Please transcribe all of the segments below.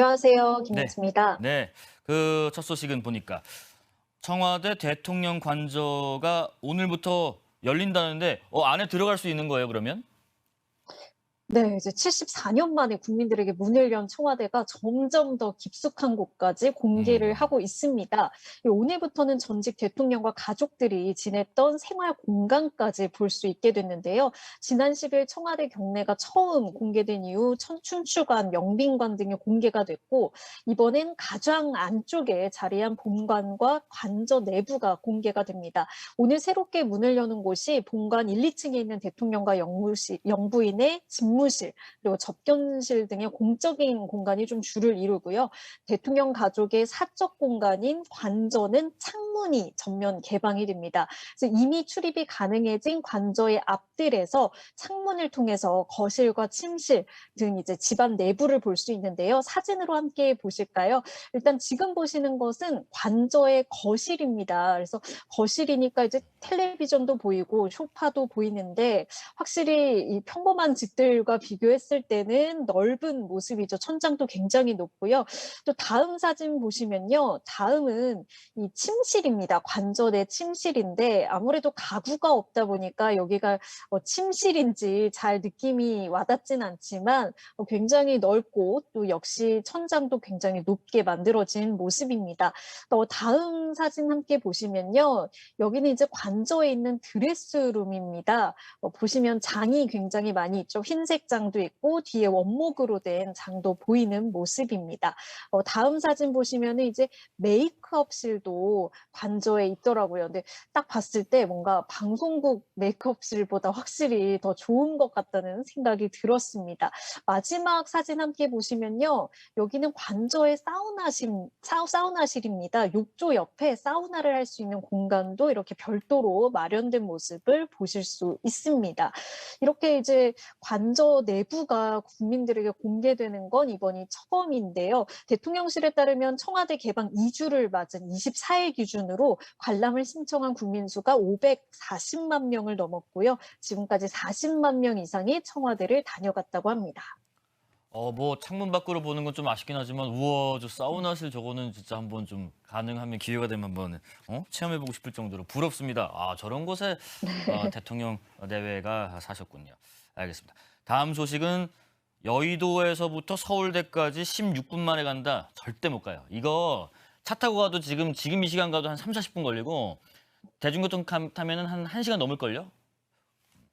안녕하세요. 네. 김민지입니다. 네. 그 첫 소식은 보니까 청와대 대통령 관저가 오늘부터 열린다는데 안에 들어갈 수 있는 거예요, 그러면? 네, 이제 74년 만에 국민들에게 문을 연 청와대가 점점 더 깊숙한 곳까지 공개를 음. 하고 있습니다. 오늘부터는 전직 대통령과 가족들이 지냈던 생활 공간까지 볼 수 있게 됐는데요. 지난 10일 청와대 경내가 처음 공개된 이후 춘추관, 영빈관 등이 공개가 됐고, 이번엔 가장 안쪽에 자리한 본관과 관저 내부가 공개가 됩니다. 오늘 새롭게 문을 여는 곳이 본관 1, 2층에 있는 대통령과 영부인의 집무실, 그리고 접견실 등의 공적인 공간이 좀 주를 이루고요. 대통령 가족의 사적 공간인 관저는 창문이 전면 개방이 됩니다. 그래서 이미 출입이 가능해진 관저의 앞뜰에서 창문을 통해서 거실과 침실 등 이제 집안 내부를 볼 수 있는데요. 사진으로 함께 보실까요? 일단 지금 보시는 것은 관저의 거실입니다. 그래서 거실이니까 이제 텔레비전도 보이고 소파도 보이는데 확실히 이 평범한 집들과 비교했을 때는 넓은 모습이죠. 천장도 굉장히 높고요. 또 다음 사진 보시면요. 다음은 이 침실입니다. 관저 내 침실인데 아무래도 가구가 없다 보니까 여기가 침실인지 잘 느낌이 와닿진 않지만 굉장히 넓고 또 역시 천장도 굉장히 높게 만들어진 모습입니다. 또 다음 사진 함께 보시면요. 여기는 이제 관저에 있는 드레스룸입니다. 보시면 장이 굉장히 많이 있죠. 흰색 장도 있고 뒤에 원목으로 된 장도 보이는 모습입니다. 다음 사진 보시면은 이제 메이크업실도 관저에 있더라고요. 근데 딱 봤을 때 뭔가 방송국 메이크업실보다 확실히 더 좋은 것 같다는 생각이 들었습니다. 마지막 사진 함께 보시면요. 여기는 관저의 사우나실입니다. 욕조 옆에 사우나를 할 수 있는 공간도 이렇게 별도로 마련된 모습을 보실 수 있습니다. 이렇게 이제 관저 내부가 국민들에게 공개되는 건 이번이 처음인데요. 대통령실에 따르면 청와대 개방 2주를 맞은 24일 기준으로 관람을 신청한 국민 수가 540만 명을 넘었고요. 지금까지 40만 명 이상이 청와대를 다녀갔다고 합니다. 뭐 창문 밖으로 보는 건 좀 아쉽긴 하지만 우와, 저 사우나실 저거는 진짜 한번 좀 가능하면 기회가 되면 한번 체험해보고 싶을 정도로 부럽습니다. 저런 곳에 대통령 내외가 사셨군요. 알겠습니다. 다음 소식은 여의도에서부터 서울대까지 16분 만에 간다. 절대 못 가요. 이거 차 타고 가도 지금 이 시간 가도 한 3, 40분 걸리고 대중교통 타면은 한 1시간 넘을걸요?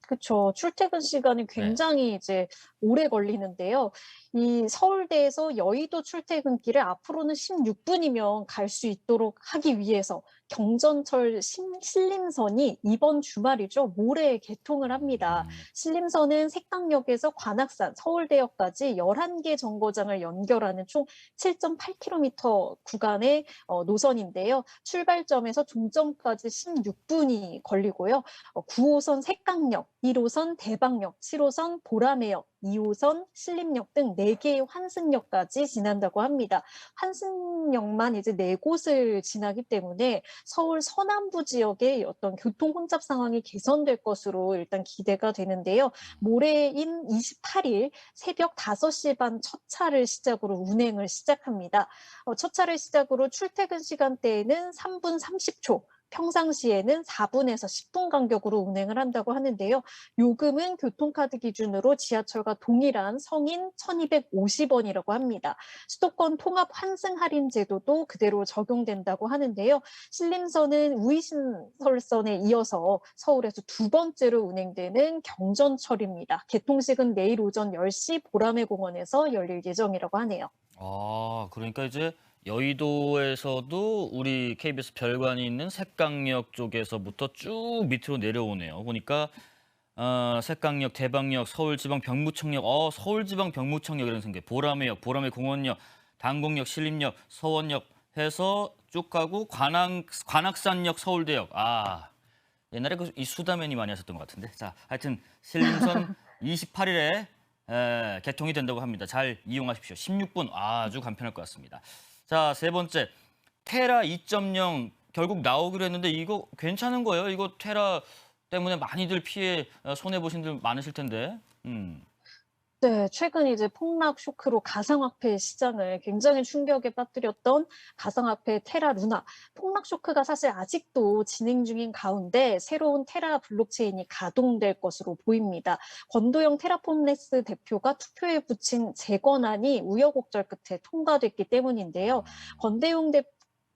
그쵸. 출퇴근 시간이 네. 굉장히 이제 오래 걸리는데요. 이 서울대에서 여의도 출퇴근길을 앞으로는 16분이면 갈 수 있도록 하기 위해서 경전철 신림선이 이번 주말이죠. 모레 개통을 합니다. 음. 신림선은 색강역에서 관악산, 서울대역까지 11개 정거장을 연결하는 총 7.8km 구간의 노선인데요. 출발점에서 종점까지 16분이 걸리고요. 9호선 색강역, 1호선 대방역, 7호선 보라매역, 2호선 신림역 등 4개의 환승역까지 지난다고 합니다. 환승역만 이제 4곳을 지나기 때문에 서울 서남부 지역의 어떤 교통 혼잡 상황이 개선될 것으로 일단 기대가 되는데요. 모레인 28일 새벽 5시 반 첫 차를 시작으로 운행을 시작합니다. 첫 차를 시작으로 출퇴근 시간대에는 3분 30초, 평상시에는 4분에서 10분 간격으로 운행을 한다고 하는데요. 요금은 교통카드 기준으로 지하철과 동일한 성인 1,250원이라고 합니다. 수도권 통합 환승 할인 제도도 그대로 적용된다고 하는데요. 신림선은 우이신설선에 이어서 서울에서 두 번째로 운행되는 경전철입니다. 개통식은 내일 오전 10시 보라매 공원에서 열릴 예정이라고 하네요. 그러니까 이제 여의도에서도 우리 KBS 별관이 있는 색강역 쪽에서부터 쭉 밑으로 내려오네요. 보니까 색강역, 대방역, 서울지방 병무청역, 서울지방 병무청역이라는 생겨. 보라매역, 보라매공원역, 당곡역, 신림역, 서원역 해서 쭉 가고 관악산역, 서울대역. 옛날에 이 수다맨이 많이 하셨던 것 같은데. 자, 하여튼 신림선 28일에 개통이 된다고 합니다. 잘 이용하십시오. 16분 아주 간편할 것 같습니다. 자, 세 번째. 테라 2.0 결국 나오기로 했는데 이거 괜찮은 거예요? 이거 테라 때문에 많이들 피해 손해 보신 분 많으실 텐데. 네. 최근 이제 폭락 쇼크로 가상화폐 시장을 굉장히 충격에 빠뜨렸던 가상화폐 테라 루나. 폭락 쇼크가 사실 아직도 진행 중인 가운데 새로운 테라 블록체인이 가동될 것으로 보입니다. 권도영 테라폼렉스 대표가 투표에 붙인 재건안이 우여곡절 끝에 통과됐기 때문인데요. 권대용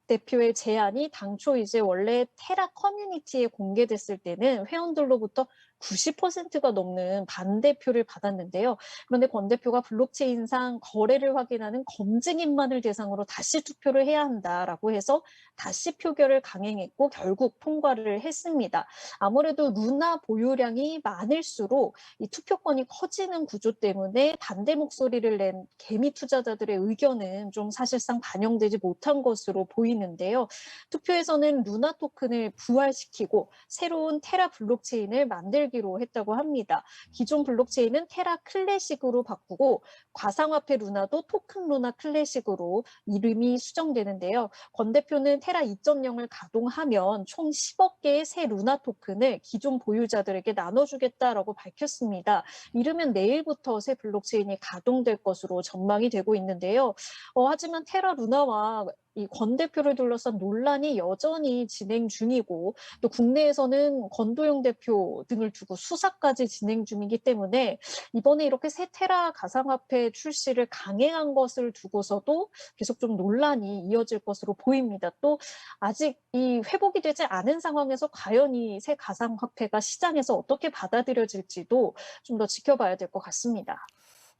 대표의 제안이 당초 이제 원래 테라 커뮤니티에 공개됐을 때는 회원들로부터 90%가 넘는 반대표를 받았는데요. 그런데 권 대표가 블록체인상 거래를 확인하는 검증인만을 대상으로 다시 투표를 해야 한다라고 해서 다시 표결을 강행했고 결국 통과를 했습니다. 아무래도 루나 보유량이 많을수록 이 투표권이 커지는 구조 때문에 반대 목소리를 낸 개미 투자자들의 의견은 좀 사실상 반영되지 못한 것으로 보이는데요. 투표에서는 루나 토큰을 부활시키고 새로운 테라 블록체인을 만들기로 했다고 합니다. 기존 블록체인은 테라 클래식으로 바꾸고 가상화폐 루나도 토큰 루나 클래식으로 이름이 수정되는데요. 권 대표는 테라 2.0을 가동하면 총 10억 개의 새 루나 토큰을 기존 보유자들에게 나눠주겠다라고 밝혔습니다. 이르면 내일부터 새 블록체인이 가동될 것으로 전망이 되고 있는데요. 하지만 테라 루나와 이 권 대표를 둘러싼 논란이 여전히 진행 중이고 또 국내에서는 권도영 대표 등을 두고 수사까지 진행 중이기 때문에 이번에 이렇게 새 테라 가상화폐 출시를 강행한 것을 두고서도 계속 좀 논란이 이어질 것으로 보입니다. 또 아직 이 회복이 되지 않은 상황에서 과연 이 새 가상화폐가 시장에서 어떻게 받아들여질지도 좀 더 지켜봐야 될 것 같습니다.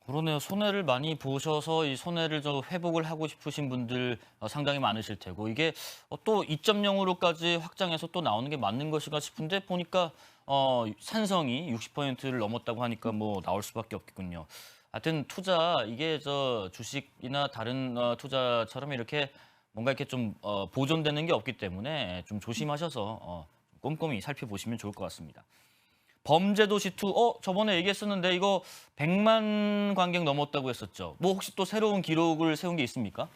그러네요. 손해를 많이 보셔서 이 손해를 좀 회복을 하고 싶으신 분들 상당히 많으실 테고 이게 또 2.0으로까지 확장해서 또 나오는 게 맞는 것인가 싶은데 보니까 산성이 60%를 넘었다고 하니까 뭐 나올 수밖에 없겠군요. 하여튼 투자 이게 주식이나 다른 투자처럼 이렇게 뭔가 이렇게 좀 보존되는 게 없기 때문에 좀 조심하셔서 꼼꼼히 살펴보시면 좋을 것 같습니다. 범죄도시 2, 저번에 얘기했었는데 이거 100만 관객 넘었다고 했었죠. 뭐 혹시 또 새로운 기록을 세운 게 있습니까?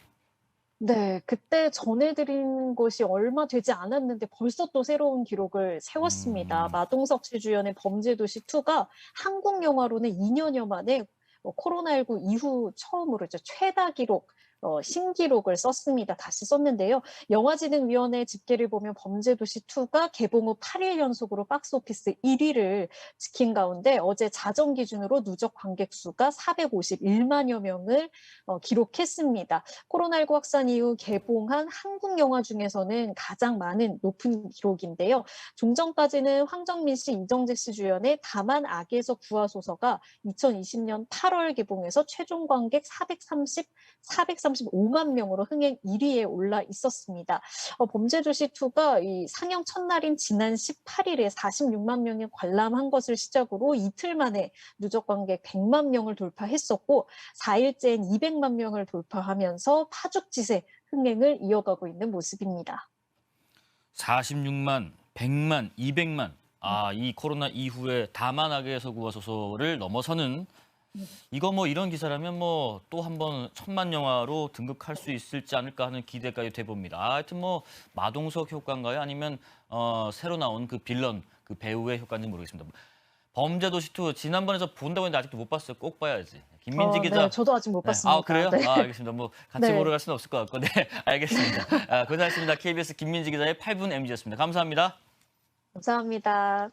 네. 그때 전해드린 것이 얼마 되지 않았는데 벌써 또 새로운 기록을 세웠습니다. 음, 마동석 씨 주연의 범죄도시 2가 한국 영화로는 2 년여 만에 코로나19 이후 처음으로 이제 최다 기록 신기록을 썼습니다. 다시 썼는데요. 영화진흥위원회 집계를 보면 범죄도시 2가 개봉 후 8일 연속으로 박스오피스 1위를 지킨 가운데 어제 자정 기준으로 누적 관객 수가 451만여 명을 기록했습니다. 코로나19 확산 이후 개봉한 한국 영화 중에서는 가장 높은 기록인데요. 좀 전까지는 황정민 씨, 이정재 씨 주연의 다만 악에서 구하소서가 2020년 8월 개봉해서 최종 관객 435만 명으로 흥행 1위에 올라 있었습니다. 범죄도시2가 이 상영 첫날인 지난 18일에 46만 명이 관람한 것을 시작으로 이틀 만에 누적 관객 100만 명을 돌파했었고 4일째인 200만 명을 돌파하면서 파죽지세 흥행을 이어가고 있는 모습입니다. 46만, 100만, 200만. 이 코로나 이후에 다만 악에서 구하소서를 넘어서는 이거 뭐 이런 기사라면 뭐 또 한 번 천만 영화로 등극할 수 있을지 않을까 하는 기대까지 돼봅니다. 하여튼 뭐 마동석 효과인가요? 아니면 새로 나온 그 빌런 그 배우의 효과인지 모르겠습니다. 범죄도시 2 지난번에 저 본다고 했는데 아직도 못 봤어요. 꼭 봐야지. 김민지 네, 기자. 저도 아직 못 네. 아, 봤습니다. 그래요? 네. 알겠습니다. 뭐 같이 네. 보러 갈 수는 없을 것 같고. 네, 알겠습니다. 고생하셨습니다. KBS 김민지 기자의 8분 MG였습니다. 감사합니다. 감사합니다.